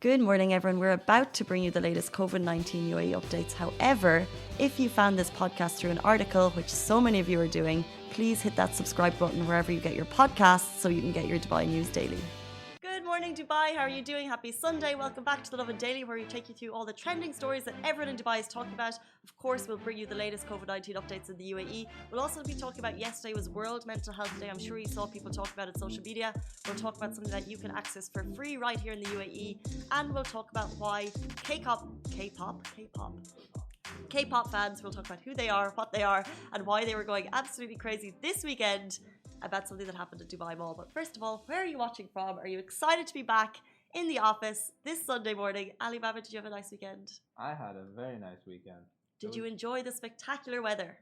Good morning, everyone. We're about to bring you the latest COVID-19 UAE updates. However, if you found this podcast through an article, which so many of you are doing, please hit that subscribe button wherever you get your podcasts so you can get your Dubai news daily. Good morning, Dubai. How are you doing? Happy Sunday. Welcome back to the Lovin Daily, where we take you through all the trending stories that everyone in Dubai is talking about. Of course, we'll bring you the latest COVID-19 updates in the UAE. We'll also be talking about yesterday was World Mental Health Day. I'm sure you saw people talk about it on social media. We'll talk about something that you can access for free right here in the UAE. And we'll talk about why K-pop fans, we'll talk about who they are, what they are, and why they were going absolutely crazy this weekend about something that happened at Dubai Mall. But first of all, where are you watching from? Are you excited to be back in the office this Sunday morning? Ali Baba, did you have a nice weekend? I had a very nice weekend. Did you enjoy the spectacular weather?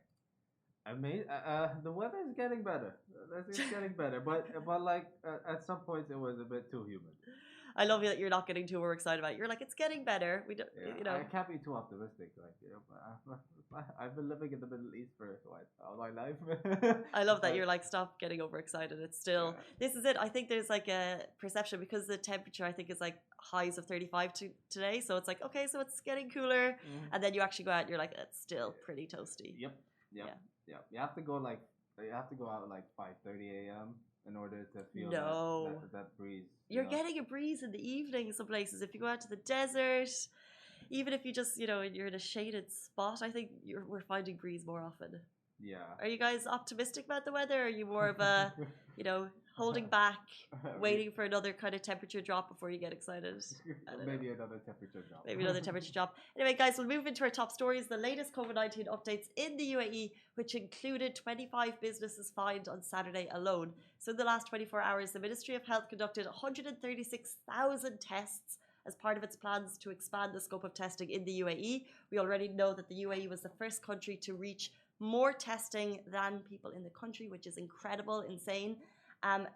The weather is getting better. It's getting better, but at some points it was a bit too humid. I love that you're not getting too overexcited about it. You're like, it's getting better. We don't, I can't be too optimistic. I've been living in the Middle East for all my life. I love that you're like, stop getting overexcited. It's still, this is it. I think there's like a perception because the temperature, I think, is like highs of 35 today. So it's like, okay, so it's getting cooler. And then you actually go out and you're like, it's still pretty toasty. Yep. You have to go out like 5:30 a.m. in order to feel that breeze. You're getting a breeze in the evening some places. If you go out to the desert, even if you just, you're in a shaded spot, I think we're finding breeze more often. Yeah. Are you guys optimistic about the weather? Or are you more of a, holding back, waiting for another kind of temperature drop before you get excited? Maybe another temperature drop. Maybe another temperature drop. Anyway, guys, we'll move into our top stories. The latest COVID-19 updates in the UAE, which included 25 businesses fined on Saturday alone. So in the last 24 hours, the Ministry of Health conducted 136,000 tests as part of its plans to expand the scope of testing in the UAE. We already know that the UAE was the first country to reach more testing than people in the country, which is incredible, insane.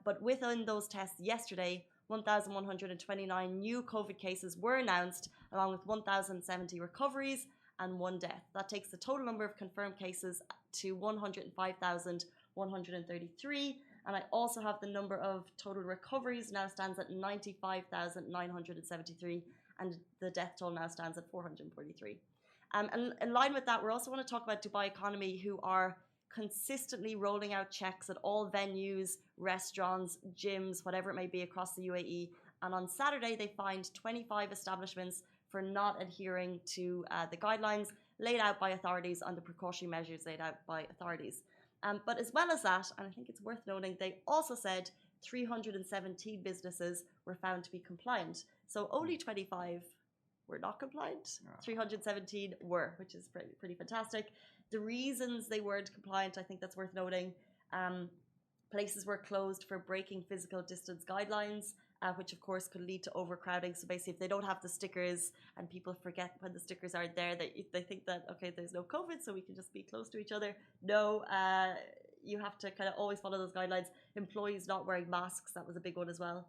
But within those tests yesterday, 1,129 new COVID cases were announced, along with 1,070 recoveries and one death. That takes the total number of confirmed cases to 105,133. And I also have the number of total recoveries now stands at 95,973. And the death toll now stands at 443. And in line with that, we also want to talk about Dubai Economy, who are consistently rolling out checks at all venues, restaurants, gyms, whatever it may be across the UAE. And on Saturday, they fined 25 establishments for not adhering to the guidelines laid out by authorities on the precautionary measures laid out by authorities. But as well as that, and I think it's worth noting, they also said 317 businesses were found to be compliant. So only 25 were not compliant. 317 were, which is pretty fantastic. The reasons they weren't compliant, I think that's worth noting. Places were closed for breaking physical distance guidelines, which of course could lead to overcrowding. So basically, if they don't have the stickers and people forget when the stickers aren't there, they think that, okay, there's no COVID, so we can just be close to each other. No, you have to kind of always follow those guidelines. Employees not wearing masks, that was a big one as well.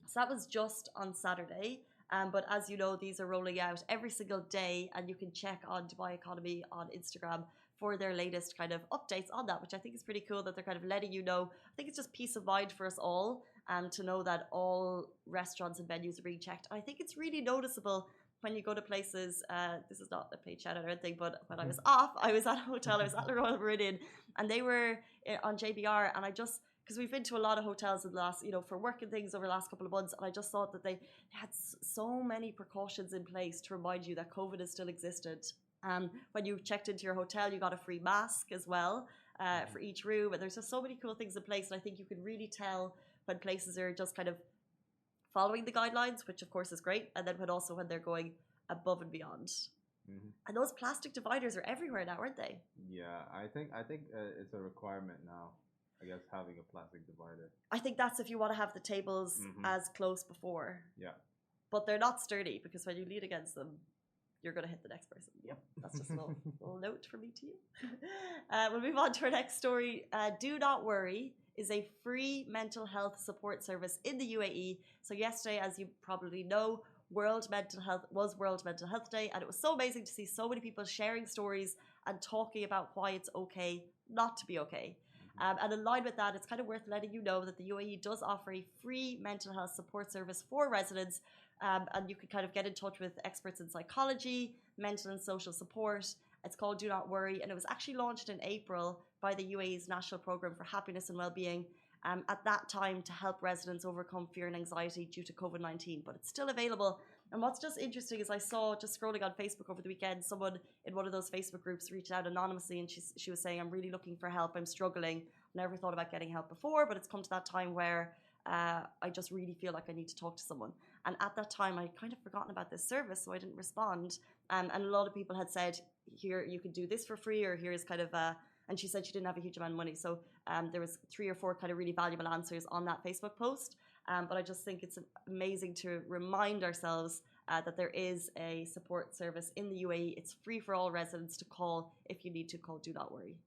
So that was just on Saturday. But as you know, these are rolling out every single day, and you can check on Dubai Economy on Instagram for their latest kind of updates on that, which I think is pretty cool that they're kind of letting you know. I think it's just peace of mind for us all to know that all restaurants and venues are being checked. And I think it's really noticeable when you go to places, this is not a paid shout out or anything, but when I was off, I was at a hotel, I was at the Royal Meridian, and they were on JBR, and because we've been to a lot of hotels in the last, for work and things over the last couple of months, and I just thought that they had so many precautions in place to remind you that COVID is still existed. When you checked into your hotel, you got a free mask as well for each room, and there's just so many cool things in place, and I think you can really tell when places are just kind of following the guidelines, which of course is great, and then when they're going above and beyond. And those plastic dividers are everywhere now, aren't they? Yeah, I think it's a requirement now. I guess having a plastic divider. I think that's if you want to have the tables as close before. Yeah. But they're not sturdy because when you lean against them, you're going to hit the next person. Yep. That's just a little note from me to you. We'll move on to our next story. Do Not Worry is a free mental health support service in the UAE. So yesterday, as you probably know, World Mental Health Day, and it was so amazing to see so many people sharing stories and talking about why it's okay not to be okay. And in line with that, it's kind of worth letting you know that the UAE does offer a free mental health support service for residents and you can kind of get in touch with experts in psychology, mental and social support. It's called Do Not Worry, and it was actually launched in April by the UAE's National Programme for Happiness and Wellbeing at that time to help residents overcome fear and anxiety due to COVID-19, but it's still available. And what's just interesting is I saw, just scrolling on Facebook over the weekend, someone in one of those Facebook groups reached out anonymously, and she was saying, I'm really looking for help, I'm struggling, never thought about getting help before, but it's come to that time where I just really feel like I need to talk to someone. And at that time, I'd kind of forgotten about this service, so I didn't respond. And a lot of people had said, here, you could do this for free, or here's kind of and she said she didn't have a huge amount of money. So there was 3 or 4 kind of really valuable answers on that Facebook post. But I just think it's amazing to remind ourselves that there is a support service in the UAE. It's free for all residents to call if you need to call Do Not Worry.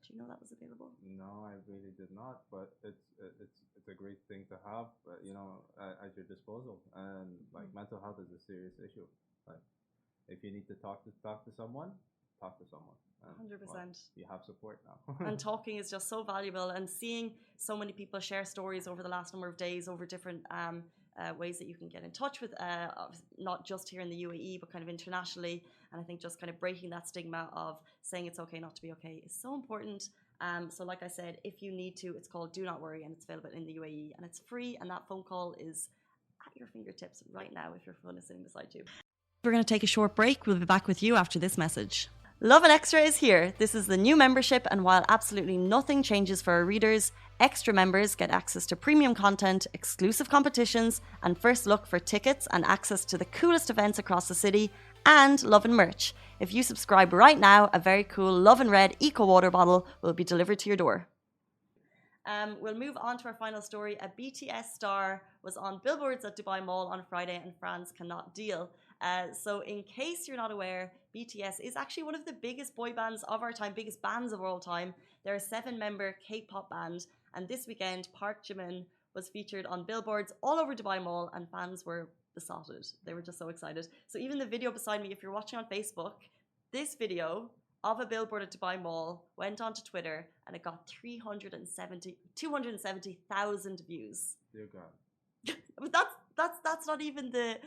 Did you know that was available? No, I really did not. But it's a great thing to have, at your disposal. And like mental health is a serious issue. Like if you need to talk to someone, talk to someone. 100%. Well, you have support now. And talking is just so valuable, and seeing so many people share stories over the last number of days over different ways that you can get in touch with, not just here in the UAE, but kind of internationally. And I think just kind of breaking that stigma of saying it's okay not to be okay is so important. So like I said, if you need to, it's called Do Not Worry, and it's available in the UAE, and it's free, and that phone call is at your fingertips right now if your phone is sitting beside you. We're going to take a short break. We'll be back with you after this message. Lovin Extra is here. This is the new membership, and while absolutely nothing changes for our readers, extra members get access to premium content, exclusive competitions, and first look for tickets and access to the coolest events across the city, and Lovin merch. If you subscribe right now, a very cool Lovin Red Eco Water bottle will be delivered to your door. We'll move on to our final story. A BTS star was on billboards at Dubai Mall on Friday, and fans cannot deal. So in case you're not aware, BTS is actually one of the biggest boy bands of our time, biggest bands of all time. They're a 7-member K-pop band, and this weekend Park Jimin was featured on billboards all over Dubai Mall, and fans were besotted. They were just so excited. So even the video beside me, if you're watching on Facebook, this video of a billboard at Dubai Mall went onto Twitter, and it got 270,000 views. Dear God. But that's not even the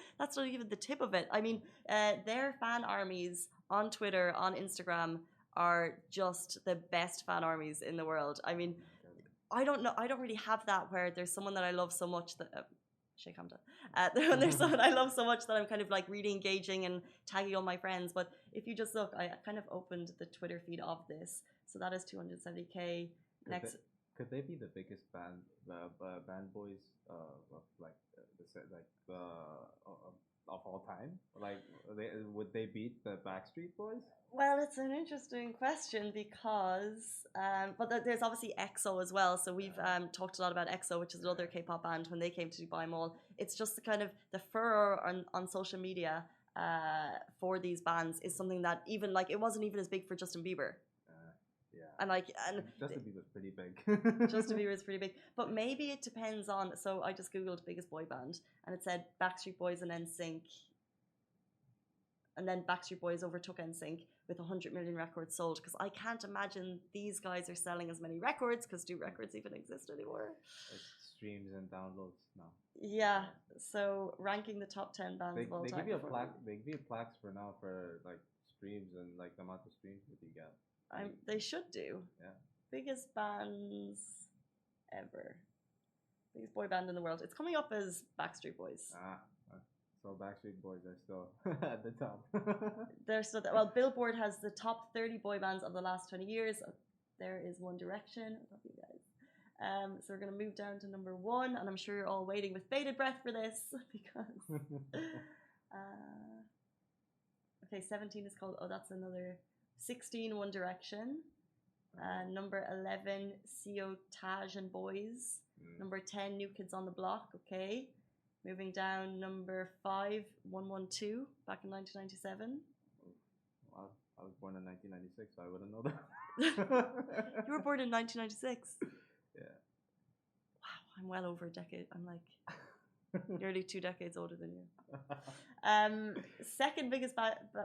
tip of it. I mean, their fan armies on Twitter, on Instagram, are just the best fan armies in the world. I mean, I don't know. I don't really have that where there's someone that I love so much that. Shake Hamda. There's someone I love so much that I'm kind of like really engaging and tagging all my friends. But if you just look, I kind of opened the Twitter feed of this. So that is 270K. Next. Could they be the biggest band boys of all time? Like, would they beat the Backstreet Boys? Well, it's an interesting question because, but there's obviously EXO as well. So we've talked a lot about EXO, which is another K-pop band. When they came to Dubai Mall, it's just the kind of the furor on social media for these bands is something that even like it wasn't even as big for Justin Bieber. And Justin Bieber's pretty big. Justin Bieber is pretty big, but maybe it depends on. So I just googled biggest boy band, and it said Backstreet Boys and NSYNC, and then Backstreet Boys overtook NSYNC with 100 million records sold. Because I can't imagine these guys are selling as many records. Because do records even exist anymore? It's streams and downloads now. Yeah. So ranking the top 10 bands of all time. They give you a plaque. They give you plaques for now for like streams and like the amount of streams that you get. They should do. Yeah. Biggest bands ever. Biggest boy band in the world. It's coming up as Backstreet Boys. So Backstreet Boys are still at the top. They're still there. Well, Billboard has the top 30 boy bands of the last 20 years. There is One Direction. I love you guys. So we're going to move down to number 1, and I'm sure you're all waiting with bated breath for this because. Okay, 17 is called. Oh, that's another. 16, One Direction. Number 11, CO Taj and Boys. Number 10, New Kids on the Block. Okay. Moving down, number 5, 112, back in 1997. Well, I was born in 1996, so I wouldn't know that. You were born in 1996? Yeah. Wow, I'm well over a decade. I'm like nearly 2 decades older than you. Second biggest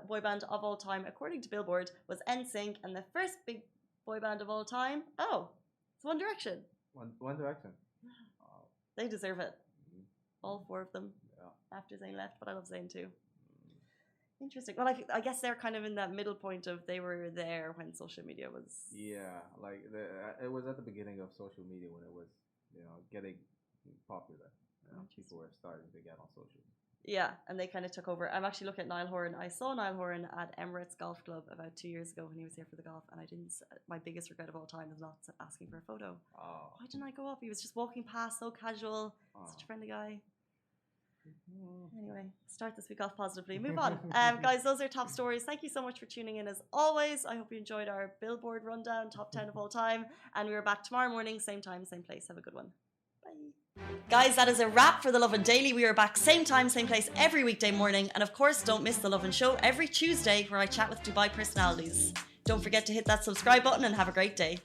boy band of all time, according to Billboard, was NSYNC, and the first big boy band of all time, it's One Direction. One Direction. They deserve it. All 4 of them. Yeah. after Zayn left, but I love Zayn too. Interesting. Well, I guess they're kind of in that middle point of they were there when social media was. Yeah, like it was at the beginning of social media when it was, getting popular. People were starting to get on social. Yeah, and they kind of took over. I'm actually looking at Niall Horan. I saw Niall Horan at Emirates Golf Club about 2 years ago when he was here for the golf, and I didn't. My biggest regret of all time is not asking for a photo. Oh. Why didn't I go up? He was just walking past, so casual, such a friendly guy. Anyway, start this week off positively. Move on. Guys, those are top stories. Thank you so much for tuning in as always. I hope you enjoyed our Billboard rundown, top 10 of all time. And we're back tomorrow morning, same time, same place. Have a good one. Bye. Guys, that is a wrap for the Lovin Daily. We are back same time, same place every weekday morning. And of course, don't miss the Lovin Show every Tuesday where I chat with Dubai personalities. Don't forget to hit that subscribe button and have a great day.